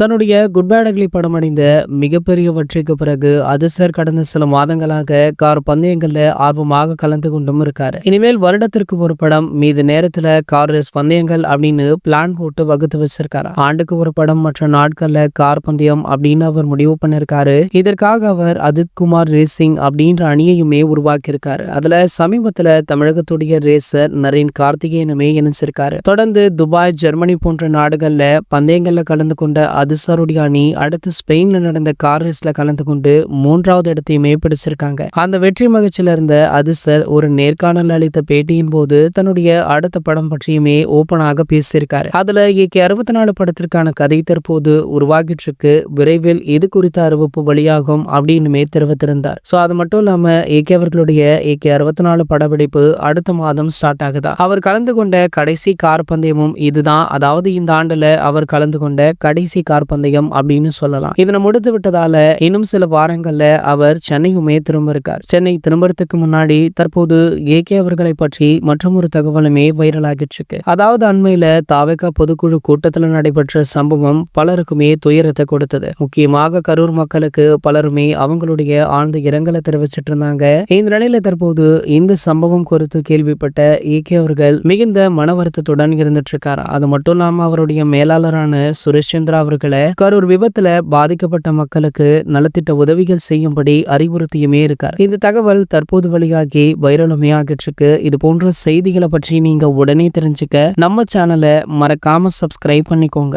தன்னுடைய good bad ugly படம் அடைந்த மிகப்பெரிய வெற்றிக்கு பிறகு அதிசர் கடந்த சில மாதங்களாக கார் பந்தயங்கள்ல ஆர்வமாக கலந்து கொண்டும் இருக்காரு. இனிமேல் வருடத்திற்கு ஒரு படம், மீது நேரத்துல கார் ரேஸ் பந்தயங்கள் அப்படின்னு பிளான் போட்டு வகுத்து வச்சிருக்காரு. ஆண்டுக்கு ஒரு படம், மற்ற நாட்கள்ல கார் பந்தயம் அப்படின்னு அவர் முடிவு பண்ணிருக்காரு. இதற்காக அவர் அஜித் குமார் ரேசிங் அப்படின்ற அணியையுமே உருவாக்கி இருக்காரு. அதுல சமீபத்துல தமிழகத்துடைய ரேசர் நரேன் கார்த்திகேயனுமே இணைச்சிருக்காரு. தொடர்ந்து துபாய், ஜெர்மனி போன்ற நாடுகள்ல பந்தயங்கள்ல கலந்து கொண்ட அதிசருடைய அணி அடுத்து ஸ்பெயின்ல நடந்த கார் ரேஸ்ல கலந்து கொண்டு 3வது இடத்தையுமே பிடிச்சிருக்காங்க. அந்த வெற்றி மகிழ்ச்சியில இருந்த அதிசர் ஒரு நேர்காணல் அளித்த பேட்டியின் போது தன்னுடைய அடுத்த படம் பற்றியுமே ஓபனாக பேசியிருக்காரு. அதுல AK 64 படத்திற்கான கதை தற்போது உருவாகிட்டு இருக்கு, விரைவில் இது குறித்த அறிவிப்பு வெளியாகும் அப்படின்னுமே தெரிவித்திருந்தார். சோ அது மட்டும் இல்லாம AK அவர்களுடைய AK 64 படப்பிடிப்பு அடுத்த மாதம் ஸ்டார்ட் ஆகுதா. அவர் கலந்து கொண்ட கடைசி கார் பந்தயமும் இதுதான். அதாவது இந்த ஆண்டுல அவர் கலந்து கொண்ட கடைசி கார் பந்தயம் அப்படின்னு சொல்லலாம். இதனை முடித்து விட்டதால இன்னும் சில வாரங்கள்ல அவர் சென்னையுமே திரும்ப இருக்கார். சென்னை திரும்புறதுக்கு முன்னாடி தற்போது AK அவர்களை பற்றி மற்றொரு தகவலுமே வைரல் ஆகிட்டு இருக்கு. அதாவது அண்மையில தாவேகா பொதுக்குழு கூட்டத்தில் நடைபெற்ற சம்பவம் பலருக்குமே துயரத்தை கொடுத்தது. முக்கியமாக கரூர் மக்களுக்கு பலருமே அவங்களுடைய ஆழ்ந்த இரங்கலை தெரிவிச்சிட்டு இருந்தாங்க. இந்த நிலையில தற்போது இந்த சம்பவம் குறித்து கேள்விப்பட்ட AK அவர்கள் மிகுந்த மன வருத்தத்துடன் இருந்துட்டு இருக்காரு. அது மட்டும் இல்லாம அவருடைய மேலாளரான சுரேஷ் சந்திரா அவர்களை கரூர் விபத்துல பாதிக்கப்பட்ட மக்களுக்கு நலத்திட்ட உதவிகள் செய்யும்படி அறிவுறுத்தியுமே இருக்கார். இந்த தகவல் தற்போது வெளியாகி வைரலுமே ஆகிட்டு இருக்கு. இது போன்ற செய்திகளை பற்றி நீங்க உடனே தெரிஞ்சுக்க நம்ம சேனலை மறக்காம சப்ஸ்கிரைப் பண்ணிக்கோங்க.